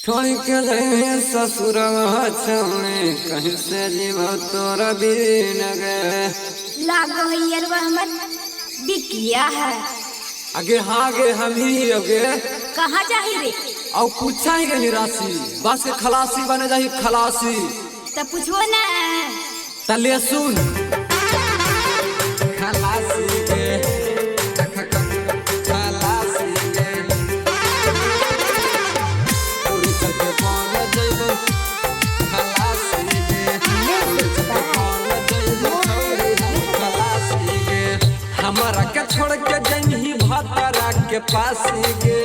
छोड़ के गए ससुरवा छौने कहीं से जीव तोरा बिन गए लागो हयरवा हमर बिकिया है। आगे हाँ गे हम ही अगे कहाँ जाही रे? और पूछा ही गई राशि बस के खलासी बने जाही खलासी तब पूछो ना तले सुन खलासी के हमारा के छोड़ के जही भातारा के पास गे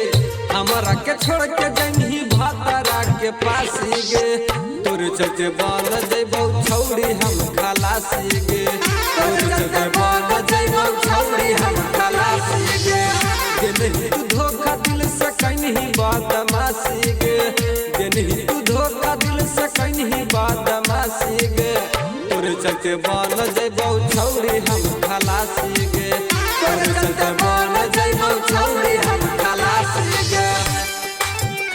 हमारा के छोड़ के जही भातारा के पास गे तोर चलते बाल जइबौ छौड़ी हम खलासी गे तोर चलते बाल जइबौ छौड़ी हम खलासी गे नहीं तू धोखा दिल से कहीं बदमाशी गे नहीं तू धोखा दिल से कहीं बदमाशी गे तोर चलते बाल जइबौ छौड़ी हम खलासी गे तोर चलते बाल जइबौ छौड़ी हम खलासी गे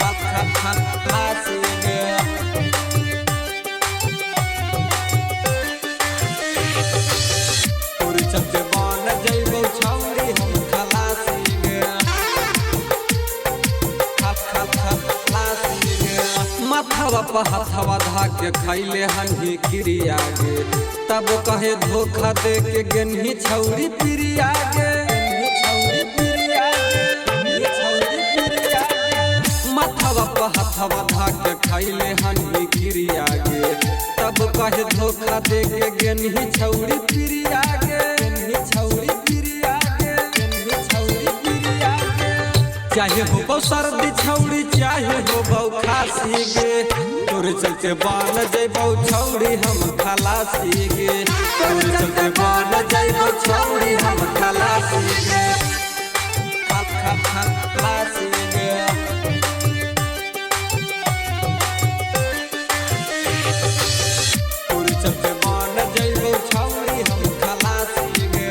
खलासी गे तोर चलते बाल जइबौ छौड़ी हम खलासी गे खलासी गे माथवा पर हथवा धाके खैले हनी क्रिया गे तब कहे धोखा दे के गेनही छौड़ी प्रिया गे माथवा पर हथवा धाके खैले हनी क्रिया गे तब कहे धोखा दे के गेनही छौड़ी प्रिया गे छौड़ी प्रिया गे छौड़ी प्रिया गे चाहे हो बहु सर्दी छौड़ी चाहे हो बहु खासी गे तोर चलते बाल जइबौ छौड़ी हम खलासी गे तोर चलते बाल जइबौ छौड़ी हम खलासी गे खलासी गे तोर चलते बाल जइबौ छौड़ी हम खलासी गे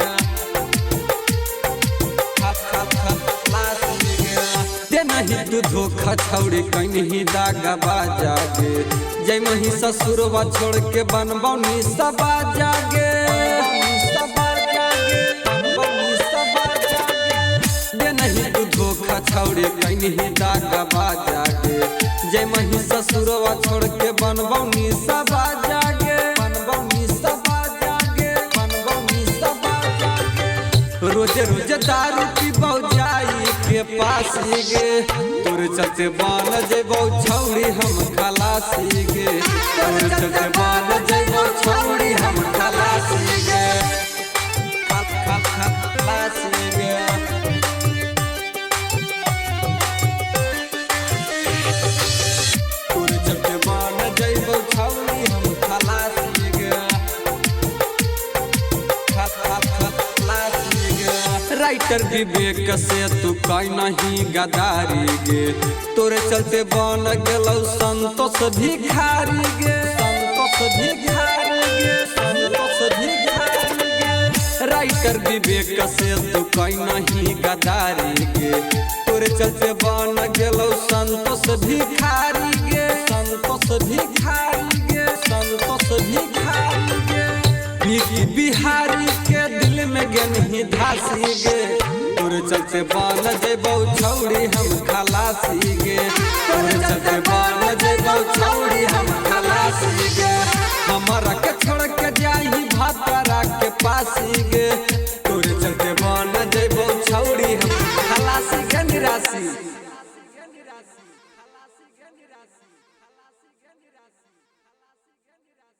खलासी गे नहीं तू धोखा छौड़ी कहीं दागा बाजा गे जय मही ससुरवा छोड़ के बनबौ निशा बाजा गे नहीं तू धोखा छौड़ी कहीं दागा बाजा गे जय मही ससुरवा छोड़ के बनबौ निशा बाजा गे बनबौ निशा बाजा गे बनबौ निशा बाजा गे रोजे रोजे दारू पीबौ जाई के पास गे तोर चलते बाल जइबौ छौड़ी हम खलासी गे तोर चलते बाल जइबौ छौड़ी हम खलासी गे खलासी गे तोर चलते बाल जइबौ छौड़ी हम खलासी गे खलासी गे राइटर विवेक से तू कहीं नहीं गदारी गे तोरे चलते बन गेलौ संतोष भिखारी गे संतोष भिखारी गे संतोष भिखारी गे राइटर विवेक से तू कहीं नहीं गदारी गे तोरे चलते बन गेलौ संतोष भिखारी गे संतोष भिखारी गे संतोष भिखारी गे बिहारी के दिल में गेनही धासी गे तोर चलते बाल जइबौ छौड़ी हम खलासी गे तोर चलते बाल जइबौ छौड़ी हम खलासी गे हमारा के छोड़ के जाही भातारा के पासी गे तोर चलते बाल जइबौ छौड़ी हम खलासी गे निरासी।